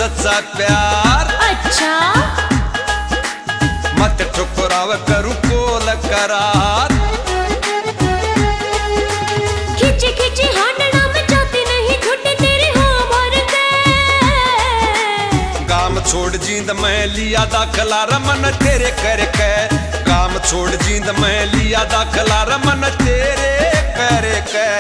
सच्चा प्यार। अच्छा मत ठुकराव करूं कोल करार। खिंची खिंची हांडना में जाती नहीं छुट्टी तेरी हाँ भर के। काम छोड़ जींद मैं लिया दाखला रमन तेरे करके। काम छोड़ जींद मैं लिया दाखला रमन तेरे करके।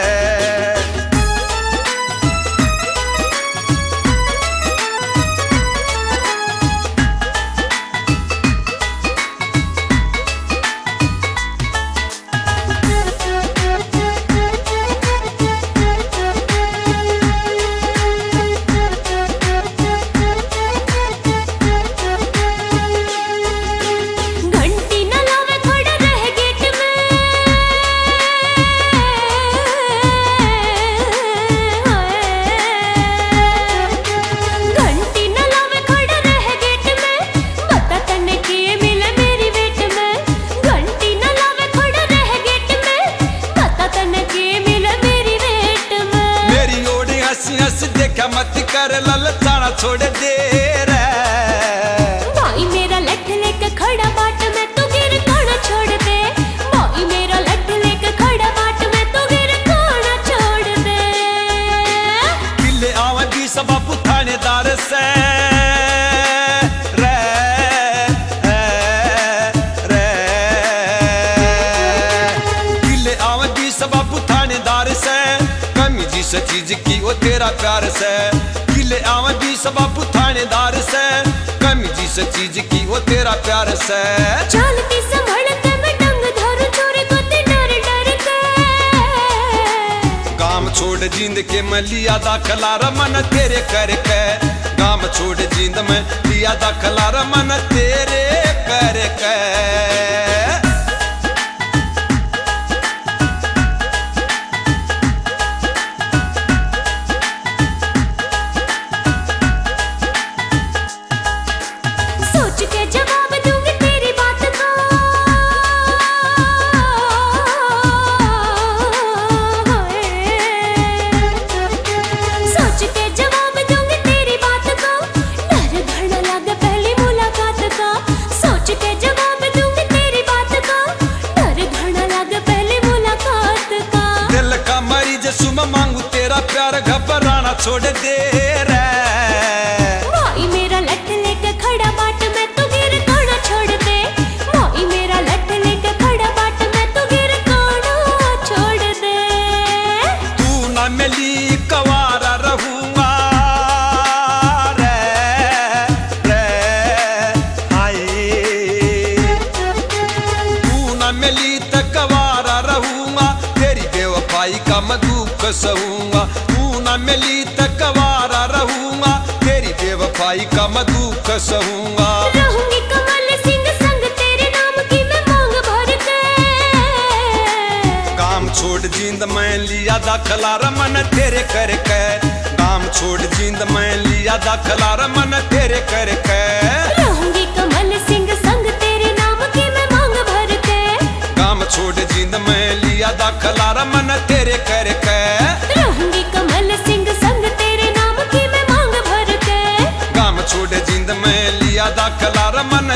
देखा मत कर ललचाना छोड़ दे रे। भाई मेरा लठ लेके खड़ा बाट में तू गिर खाना छोड़ दे। भाई मेरा लठ लेके खड़ा बाट में तू गिर खाना छोड़ दे। किले आवे भी सब थानेदार से रे रे। किले आवे भी सब थानेदार से। कमी जिस चीज की वो तेरा प्यार से। किले आवे भी सब थानेदार से। कमी जिस चीज की वो तेरा प्यार से। चलती संभल के मैं डंग धरू चोरी को ते डर डर के। काम छोड़ जींद के मैं लिया दाखला रमन तेरे करके। काम छोड़ जींद में लिया दाखला रमन तेरे करके। मांगू तेरा प्यार घबराना छोड़ दे रे। भाई मेरा लठ लेके खड़ा बाट में तू गिर खाना छोड़ दे। भाई मेरा लठ लेके खड़ा बाट में तू गिर खाना छोड़ दे। तू ना मिली कवारा रहूंगा रे रे हाय। तू ना मिली तो कवारा रहूंगा। तेरी बेवफाई का मैं दुख सहूंगा। तू ना मिली तो कवारा रहूंगा। तेरी बेवफाई का मैं दुख सहूंगा। रहूंगी कमल सिंह संग तेरे नाम की मैं मांग भर के। काम छोड़ जींद मैं लिया दाखला रमन तेरे करके। काम छोड़ जींद मैं लिया दाखला रमन तेरे करके। रहूंगी कमल सिंह संग तेरे नाम की मैं मांग भर के। काम छोड़ जींद मैं लिया दाखला रमन तेरे करके। रहूंगी कमल सिंह संग तेरे नाम की मैं मांग भर के। काम छोड़ जींद मैं लिया दाखला रमन